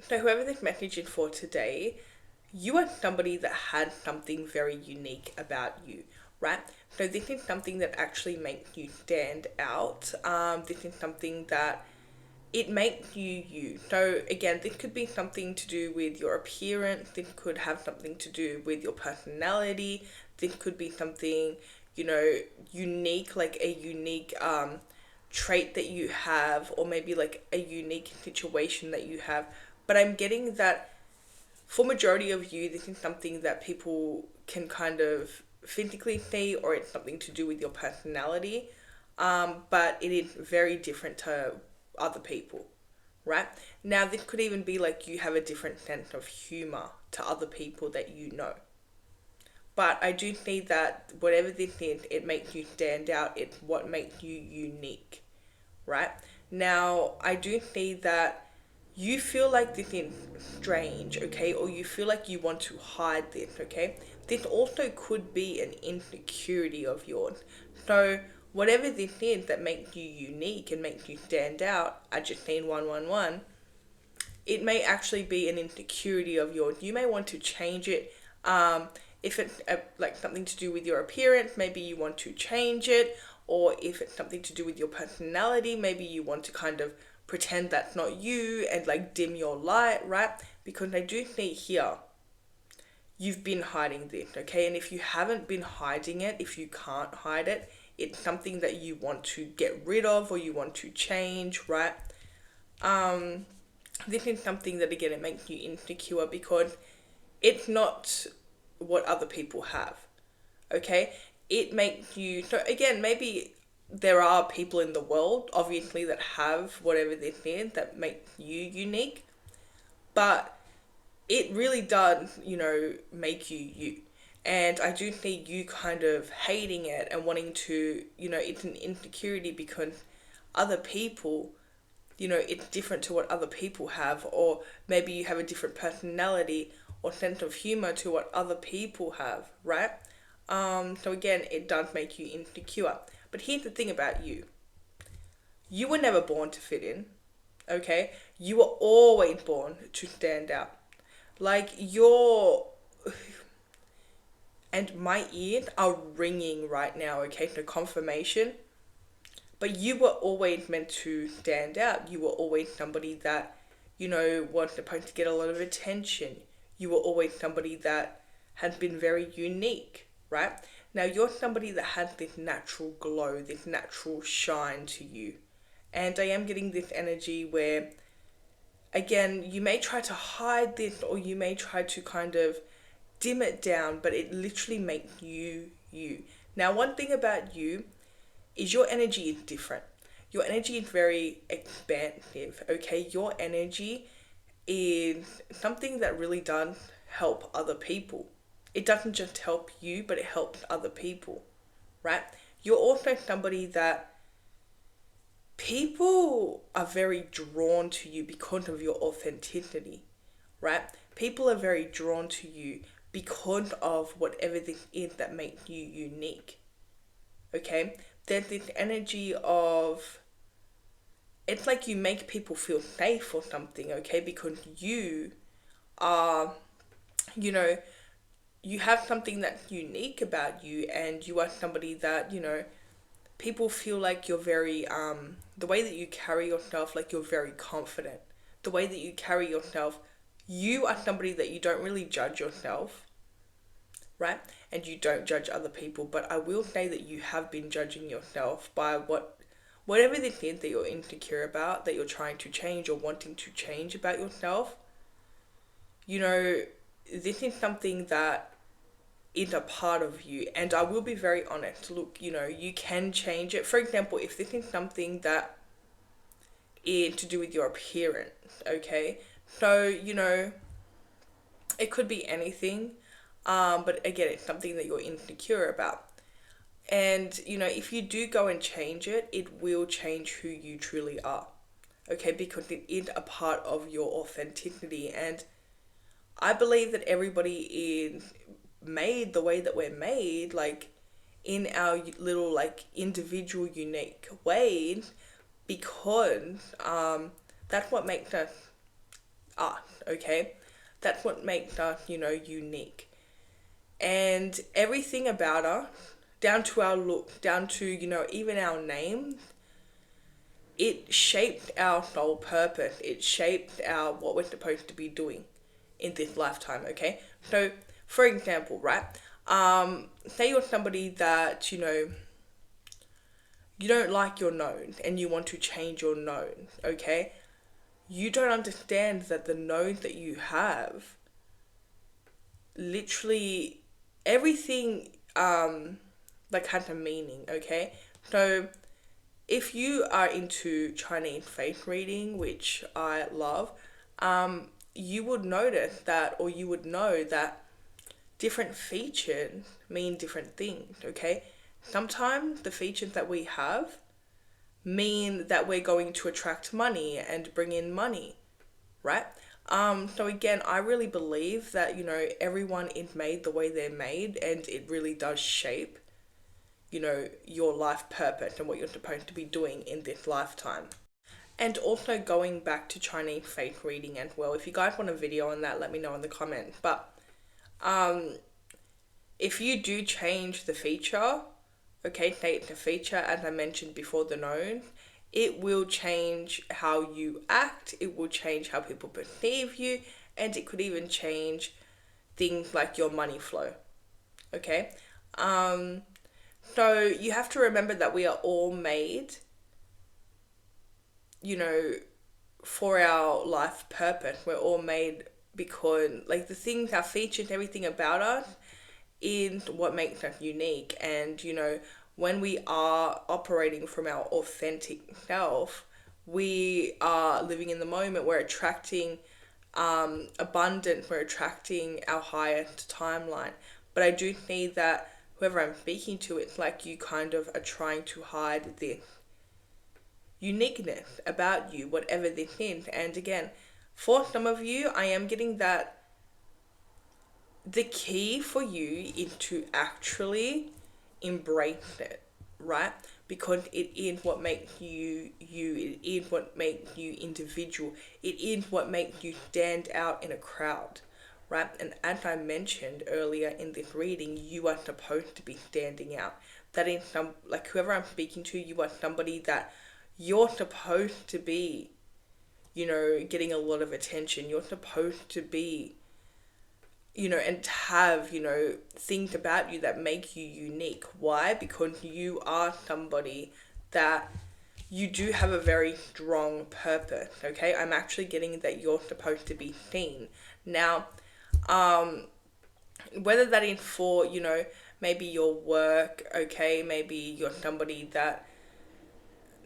So whoever this message is for today, you are somebody that had something very unique about you, right? So this is something that actually makes you stand out. This is something that it makes you you. So again, this could be something to do with your appearance. This could have something to do with your personality. This could be something, you know, unique, like a unique trait that you have, or maybe like a unique situation that you have. But I'm getting that for majority of you, this is something that people can kind of physically see, or it's something to do with your personality. But it is very different to other people, right? Now, this could even be like you have a different sense of humor to other people that you know. But I do see that whatever this is, it makes you stand out. It's what makes you unique, right? Now, I do see that you feel like this is strange, okay? Or you feel like you want to hide this, okay? This also could be an insecurity of yours. So, whatever this is that makes you unique and makes you stand out, I just seen 111, it may actually be an insecurity of yours. You may want to change it. If it's like something to do with your appearance, maybe you want to change it. Or if it's something to do with your personality, maybe you want to kind of pretend that's not you and like dim your light, right? Because I do see here, you've been hiding this, okay? And if you haven't been hiding it, if you can't hide it, it's something that you want to get rid of or you want to change, right? Um, this is something that again, it makes you insecure because it's not what other people have, okay? It makes you, so again, maybe there are people in the world obviously that have whatever this is that makes you unique, but it really does, make you you. And I do see you kind of hating it and wanting to, it's an insecurity because other people, it's different to what other people have, or maybe you have a different personality or sense of humor to what other people have, right? So again, it does make you insecure. But here's the thing about you. You were never born to fit in, okay? You were always born to stand out. Like and my ears are ringing right now, okay? So confirmation. But you were always meant to stand out. You were always somebody that, was supposed to get a lot of attention. You were always somebody that has been very unique, right? Now you're somebody that has this natural glow, this natural shine to you. And I am getting this energy where, again, you may try to hide this or you may try to kind of dim it down, but it literally makes you you. Now, one thing about you is your energy is different. Your energy is very expansive, okay? Your energy is something that really does help other people. It doesn't just help you, but it helps other people, right? You're also somebody that people are very drawn to you because of your authenticity, right? People are very drawn to you because of whatever this is that makes you unique, okay? There's this energy of, it's like you make people feel safe or something, okay? Because you are, you know, you have something that's unique about you, and you are somebody that, people feel like you're very, the way that you carry yourself, like you're very confident. The way that you carry yourself, you are somebody that you don't really judge yourself, right? And you don't judge other people, but I will say that you have been judging yourself by whatever this is that you're insecure about, that you're trying to change or wanting to change about yourself. This is something that is a part of you, and I will be very honest. Look, you can change it. For example, if this is something that is to do with your appearance, okay? So, it could be anything, but again, it's something that you're insecure about. And, if you do go and change it, it will change who you truly are, okay? Because it is a part of your authenticity. And I believe that everybody is made the way that we're made, like in our little, like, individual, unique ways, because that's what makes us art, okay? That's what makes us, unique. And everything about us, down to our look, down to, even our name, it shaped our sole purpose. It shaped our what we're supposed to be doing in this lifetime, okay? So, for example, right? Say you're somebody that, you don't like your nose and you want to change your nose, okay? You don't understand that the nose that you have, literally everything like has a meaning, okay? So if you are into Chinese face reading, which I love, you would notice that, or you would know that different features mean different things, okay? Sometimes the features that we have mean that we're going to attract money and bring in money, right? So again, I really believe that, everyone is made the way they're made, and it really does shape, your life purpose and what you're supposed to be doing in this lifetime. And also going back to Chinese face reading as well. If you guys want a video on that, let me know in the comments. But if you do change the feature, okay, say it's a feature, as I mentioned before, the known, it will change how you act, it will change how people perceive you, and it could even change things like your money flow, okay? So you have to remember that we are all made, for our life purpose. We're all made because, like, the things, our features, everything about us is what makes us unique. And, when we are operating from our authentic self, we are living in the moment. We're attracting abundance. We're attracting our highest timeline. But I do see that whoever I'm speaking to, it's like you kind of are trying to hide this uniqueness about you, whatever this is. And again, for some of you, I am getting that the key for you is to actually embrace it, right? Because it is what makes you you, it is what makes you individual, it is what makes you stand out in a crowd, right? And as I mentioned earlier in this reading, you are supposed to be standing out. That is like whoever I'm speaking to, you are somebody that you're supposed to be, getting a lot of attention. You're supposed to be, and have, things about you that make you unique. Why? Because you are somebody that you do have a very strong purpose, okay? I'm actually getting that you're supposed to be seen. Now, whether that is for, maybe your work, okay? Maybe you're somebody that,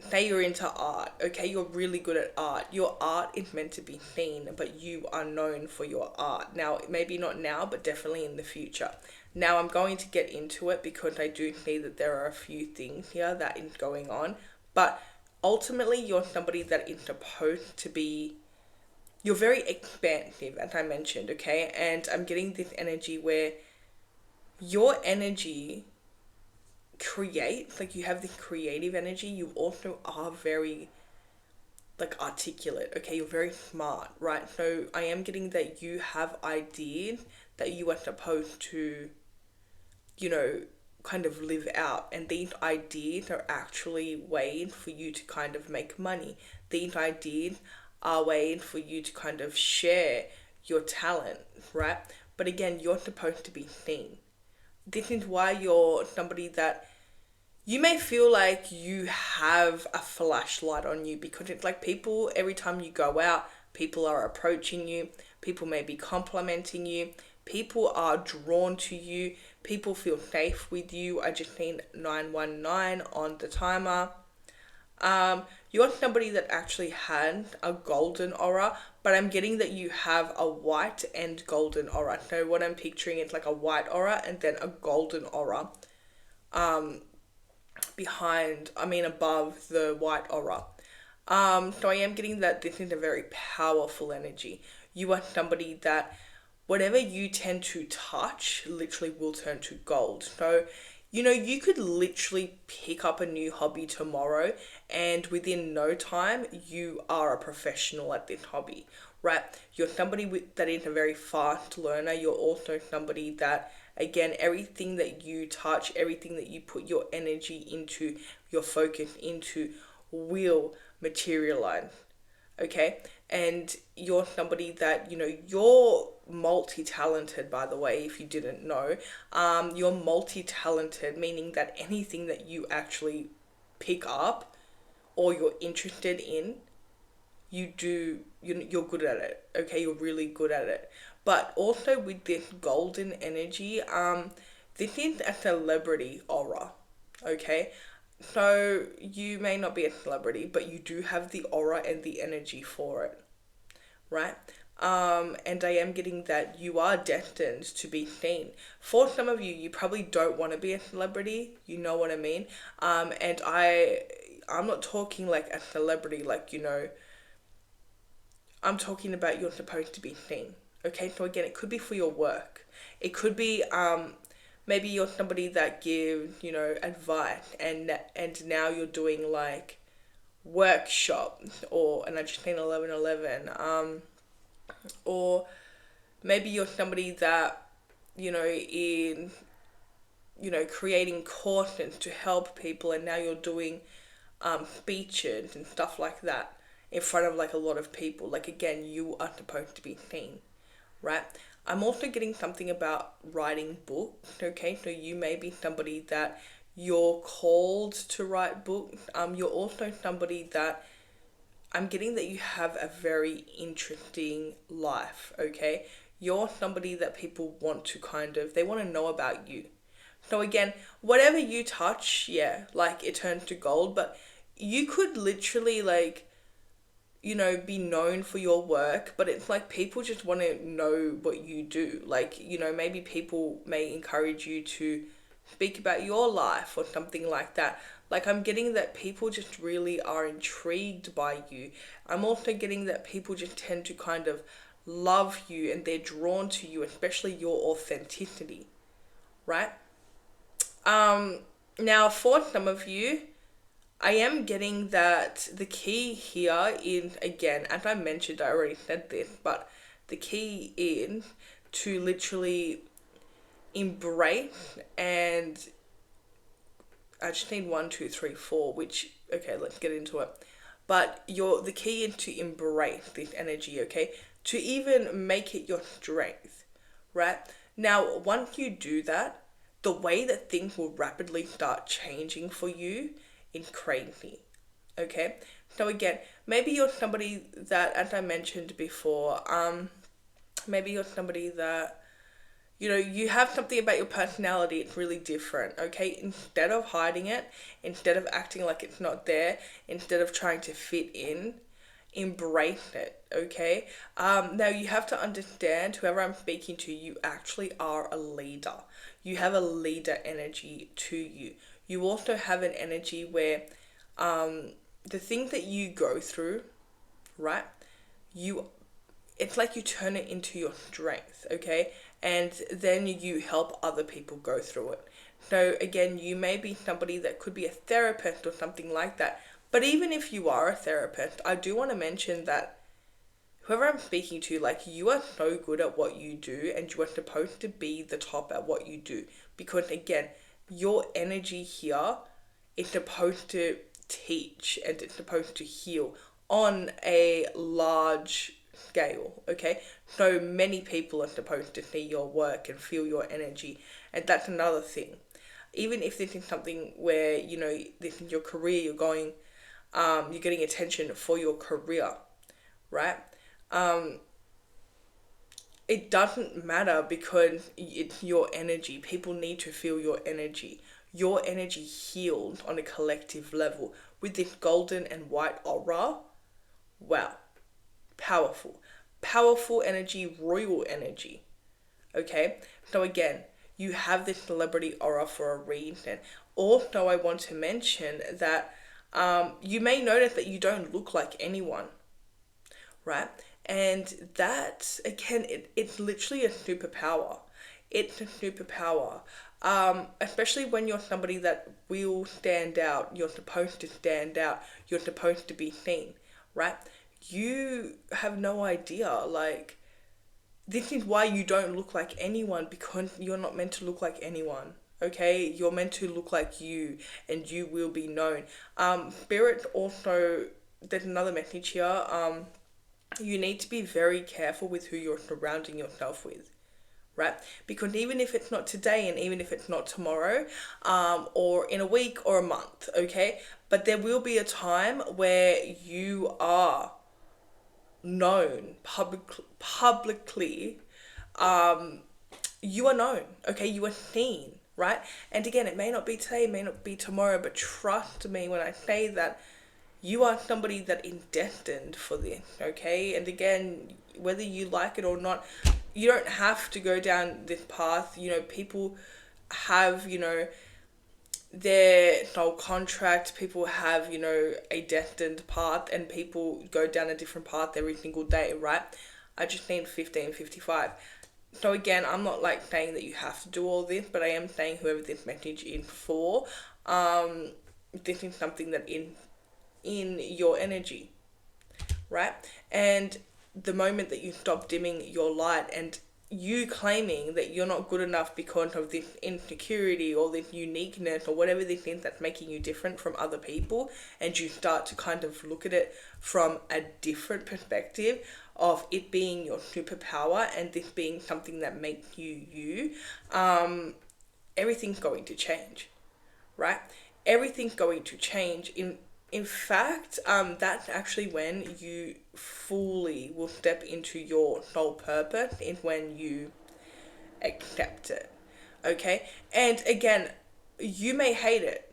say you're into art, okay, you're really good at art. Your art is meant to be seen, but you are known for your art. Now, maybe not now, but definitely in the future. Now, I'm going to get into it because I do see that there are a few things here that is going on. But ultimately, you're somebody that is supposed to be, you're very expansive, as I mentioned, okay? And I'm getting this energy where your energy create, like, you have this creative energy. You also are very, like, articulate, okay? You're very smart, right? So I am getting that you have ideas that you are supposed to, kind of live out, and these ideas are actually ways for you to kind of make money. These ideas are ways for you to kind of share your talent, right? But again, you're supposed to be seen. This is why you're somebody that you may feel like you have a flashlight on you, because it's like people, every time you go out, people are approaching you, people may be complimenting you, people are drawn to you, people feel safe with you. I just seen 919 on the timer. You're somebody that actually had a golden aura, but I'm getting that you have a white and golden aura. So what I'm picturing is like a white aura and then a golden aura above the white aura. So I am getting that this is a very powerful energy. You are somebody that whatever you tend to touch literally will turn to gold. So, you could literally pick up a new hobby tomorrow and within no time you are a professional at this hobby, right? You're somebody that is a very fast learner. You're also somebody that, again, everything that you touch, everything that you put your energy into, your focus into, will materialize. Okay, and you're somebody that, you're multi-talented, by the way, if you didn't know. You're multi-talented, meaning that anything that you actually pick up or you're interested in, you're good at it. Okay, you're really good at it. But also with this golden energy, this is a celebrity aura. Okay, so you may not be a celebrity, but you do have the aura and the energy for it, right? And I am getting that you are destined to be seen. For some of you, you probably don't want to be a celebrity. You know what I mean? And I'm not talking like a celebrity, like, I'm talking about you're supposed to be seen. Okay, so again, it could be for your work. It could be maybe you're somebody that gives, advice, and now you're doing like workshop, or, and I just seen 1111, or maybe you're somebody that, in, creating courses to help people, and now you're doing speeches and stuff like that in front of like a lot of people. Like, again, you are supposed to be seen, right? I'm also getting something about writing books. Okay, so you may be somebody that you're called to write books. You're also somebody that, I'm getting that you have a very interesting life. Okay, you're somebody that people want to they want to know about you. So again, whatever you touch, yeah, like, it turns to gold. But you could literally, like, be known for your work, but it's like people just want to know what you do. Like, maybe people may encourage you to speak about your life or something like that. Like, I'm getting that people just really are intrigued by you. I'm also getting that people just tend to love you, and they're drawn to you, especially your authenticity, right? Now, for some of you, I am getting that the key here is, again, as I mentioned, I already said this, but the key is to literally embrace, and I just need 1, 2, 3, 4, which, okay, let's get into it. But the key is to embrace this energy, okay? To even make it your strength, right? Now, once you do that, the way that things will rapidly start changing for you is crazy, okay? So again, maybe you're somebody that, as I mentioned before, maybe you're somebody that, you have something about your personality, it's really different, okay? Instead of hiding it, instead of acting like it's not there, instead of trying to fit in, embrace it, okay? Now, you have to understand, whoever I'm speaking to, you actually are a leader. You have a leader energy to you. You also have an energy where the things that you go through, right? It's like you turn it into your strength, okay? And then you help other people go through it. So again, you may be somebody that could be a therapist or something like that. But even if you are a therapist, I do want to mention that whoever I'm speaking to, like, you are so good at what you do, and you are supposed to be the top at what you do. Because again, your energy here is supposed to teach, and it's supposed to heal on a large scale, okay? So many people are supposed to see your work and feel your energy, and that's another thing. Even if this is something where, this is your career, you're getting attention for your career, right? It doesn't matter, because it's your energy. People need to feel your energy. Your energy healed on a collective level with this golden and white aura. Wow. Powerful. Powerful energy, royal energy. Okay? So again, you have this celebrity aura for a reason. Also, I want to mention that you may notice that you don't look like anyone, right? And that, again, it's literally a superpower. It's a superpower. Especially when you're somebody that will stand out. You're supposed to stand out. You're supposed to be seen, right? you have no idea. Like, this is why you don't look like anyone, because you're not meant to look like anyone. Okay, you're meant to look like you, and you will be known. Spirit also, there's another message here. You need to be very careful with who you're surrounding yourself with, right? Because even if it's not today, and even if it's not tomorrow, or in a week or a month, okay, but there will be a time where you are known publicly. You are known, okay, you are seen, right? And again, it may not be today, it may not be tomorrow, but trust me when I say that you are somebody that is destined for this, okay? And again, whether you like it or not, you don't have to go down this path. People have, their soul contract, people have, a destined path, and people go down a different path every single day, right? I just need 1555. So again, I'm not like saying that you have to do all this, but I am saying whoever this message is for, this is something that in your energy, right? And the moment that you stop dimming your light, and you claiming that you're not good enough because of this insecurity or this uniqueness or whatever this is that's making you different from other people, and you start to kind of look at it from a different perspective of it being your superpower and this being something that makes you you, everything's going to change, right? Everything's going to change. In fact, that's actually when you fully will step into your soul purpose, is when you accept it, okay? And again, you may hate it,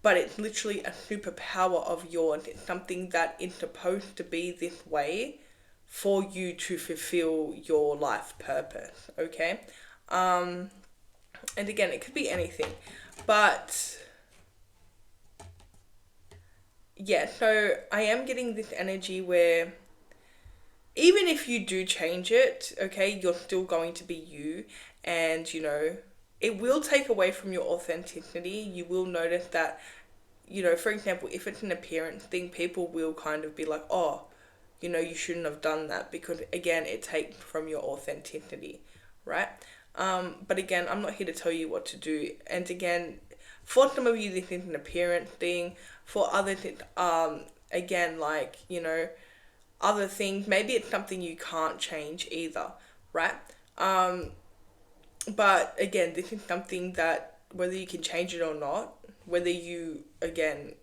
but it's literally a superpower of yours. It's something that is supposed to be this way for you to fulfill your life purpose, okay? And again, it could be anything, but yeah, so I am getting this energy where even if you do change it, okay, you're still going to be you, and it will take away from your authenticity. You will notice that, for example, if it's an appearance thing, people will kind of be like, oh, you shouldn't have done that, because again, it takes from your authenticity, right? But again, I'm not here to tell you what to do. And again, for some of you, this is an appearance thing. For others, it's, again, like, other things. Maybe it's something you can't change either, right? But again, this is something that, whether you can change it or not, whether you, again,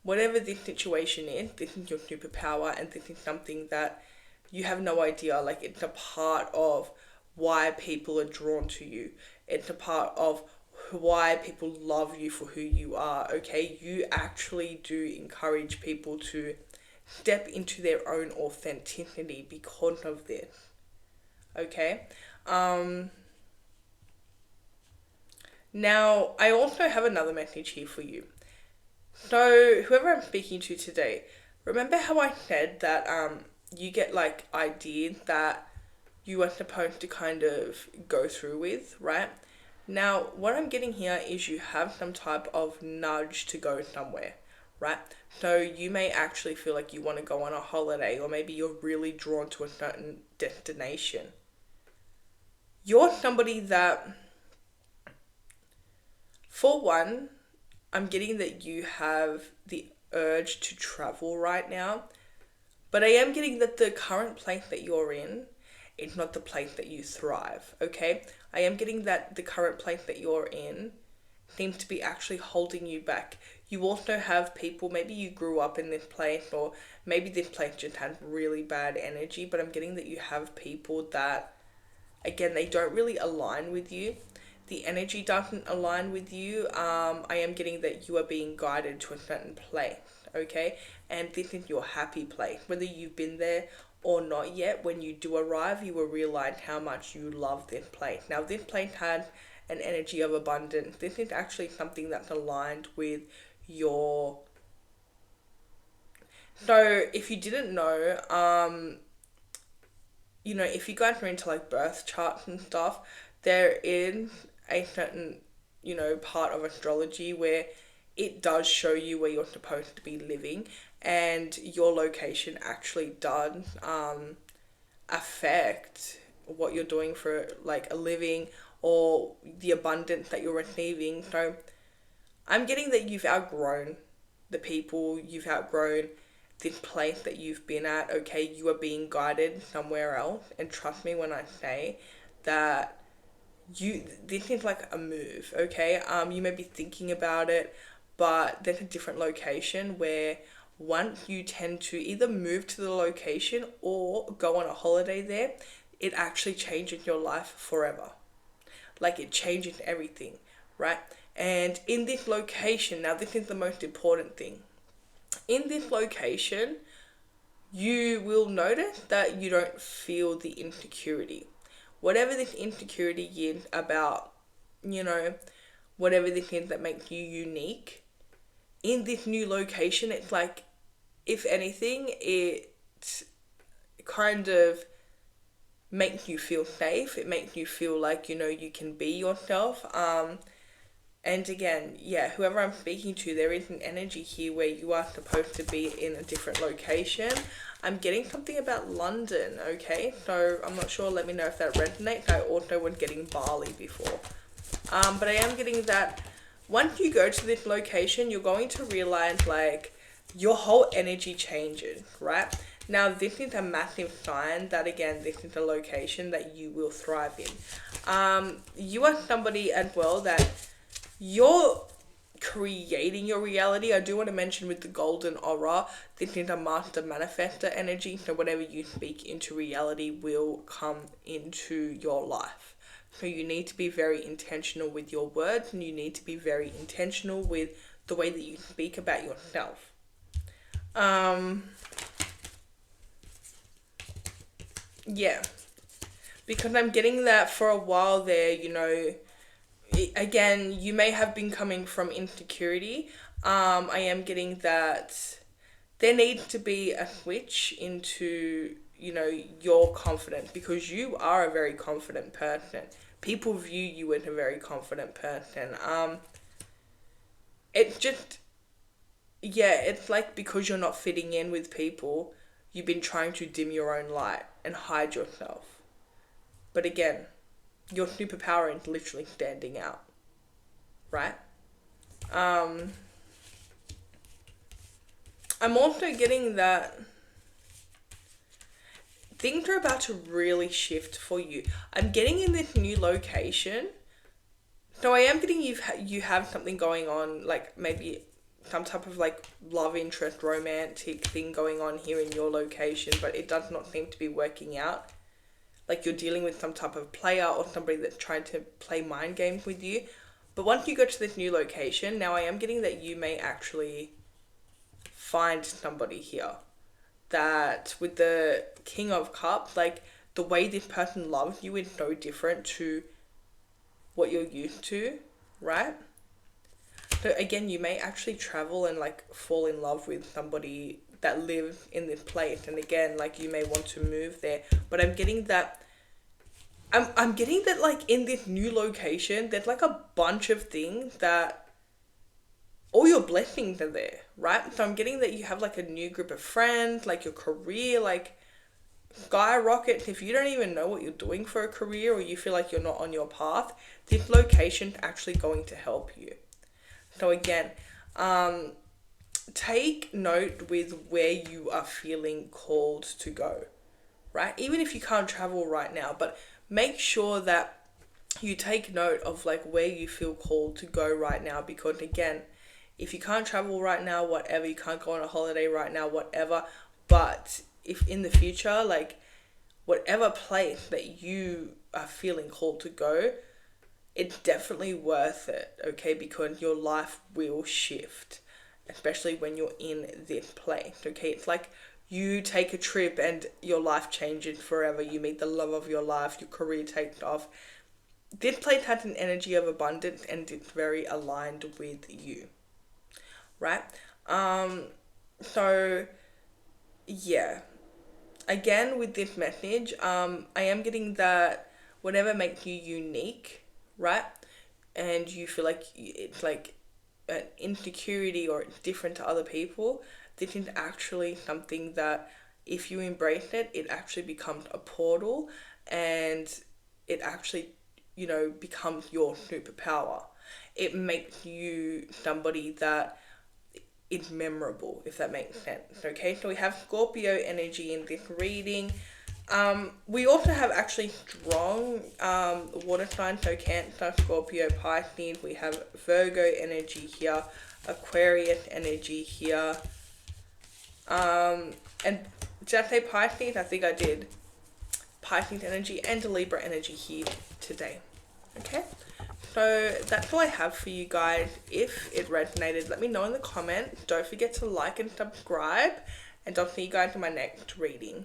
whatever this situation is, this is your superpower, and this is something that you have no idea. Like, it's a part of why people are drawn to you. It's a part of why people love you for who you are, okay? You actually do encourage people to step into their own authenticity because of this, okay? Now, I also have another message here for you. So, whoever I'm speaking to today, remember how I said that you get like ideas that you are supposed to kind of go through with, right? Now, what I'm getting here is you have some type of nudge to go somewhere, right? So you may actually feel like you want to go on a holiday, or maybe you're really drawn to a certain destination. You're somebody that, for one, I'm getting that you have the urge to travel right now, but I am getting that the current place that you're in, it's not the place that you thrive, okay? I am getting that the current place that you're in seems to be actually holding you back. You also have people, maybe you grew up in this place, or maybe this place just had really bad energy, but I'm getting that you have people that, again, they don't really align with you. The energy doesn't align with you. I am getting that you are being guided to a certain place, okay? And this is your happy place. Whether you've been there or not yet, when you do arrive, you will realize how much you love this place. Now, this place has an energy of abundance. This is actually something that's aligned with your... So, if you didn't know, if you guys are into like birth charts and stuff, there is a certain, part of astrology where it does show you where you're supposed to be living, and your location actually does affect what you're doing for like a living or the abundance that you're receiving. So I'm getting that you've outgrown the people, you've outgrown this place that you've been at. Okay, you are being guided somewhere else, and trust me when I say that this is like a move. Okay, you may be thinking about it, but there's a different location where once you tend to either move to the location or go on a holiday there, it actually changes your life forever. Like it changes everything, right? And in this location, now this is the most important thing. In this location, you will notice that you don't feel the insecurity. Whatever this insecurity is about, you know, whatever this is that makes you unique, in this new location, it's like, if anything, it kind of makes you feel safe. It makes you feel like, you know, you can be yourself. And again, yeah, whoever I'm speaking to, there is an energy here where you are supposed to be in a different location. I'm getting something about London, okay? So I'm not sure, let me know if that resonates. I also was getting Bali before. But I am getting that once you go to this location, you're going to realize like your whole energy changes, right? Now, this is a massive sign that, again, this is a location that you will thrive in. You are somebody as well that you're creating your reality. I do want to mention with the golden aura, this is a master manifester energy. So whatever you speak into reality will come into your life. So you need to be very intentional with your words, and you need to be very intentional with the way that you speak about yourself. Yeah, because I'm getting that for a while there, you know, again, you may have been coming from insecurity. I am getting that there needs to be a switch into, you know, your confidence, because you are a very confident person. People view you as a very confident person. It's just, yeah, it's like because you're not fitting in with people, you've been trying to dim your own light and hide yourself. But again, your superpower is literally standing out, right? I'm also getting that things are about to really shift for you. I'm getting in this new location. So I am getting you have something going on, like maybe some type of like love interest, romantic thing going on here in your location, but it does not seem to be working out. Like you're dealing with some type of player or somebody that's trying to play mind games with you. But once you go to this new location, now I am getting that you may actually find somebody here that with the King of Cups, like the way this person loves you is so different to what you're used to, right? So again, you may actually travel and like fall in love with somebody that lives in this place, and again, like you may want to move there. But I'm getting that I'm getting that like in this new location, there's like a bunch of things that all your blessings are there, right? So I'm getting that you have like a new group of friends, like your career, like skyrockets. If you don't even know what you're doing for a career, or you feel like you're not on your path, this location's actually going to help you. So again, take note with where you are feeling called to go, right? Even if you can't travel right now, but make sure that you take note of like where you feel called to go right now, because again, if you can't travel right now, whatever, you can't go on a holiday right now, whatever, but if in the future, like whatever place that you are feeling called to go, it's definitely worth it, okay? Because your life will shift, especially when you're in this place, okay? It's like you take a trip and your life changes forever. You meet the love of your life, your career takes off. This place has an energy of abundance and it's very aligned with you, right? So, yeah. Again, with this message, I am getting that whatever makes you unique, right? And you feel like it's like an insecurity or different to other people, this is actually something that if you embrace it, it actually becomes a portal, and it actually, becomes your superpower. It makes you somebody that is memorable, if that makes sense. Okay, so we have Scorpio energy in this reading. We also have actually strong water signs, so Cancer, Scorpio, Pisces. We have Virgo energy here, Aquarius energy here. And did I say Pisces? I think I did. Pisces energy and Libra energy here today. Okay, so that's all I have for you guys. If it resonated, let me know in the comments. Don't forget to like and subscribe, and I'll see you guys in my next reading.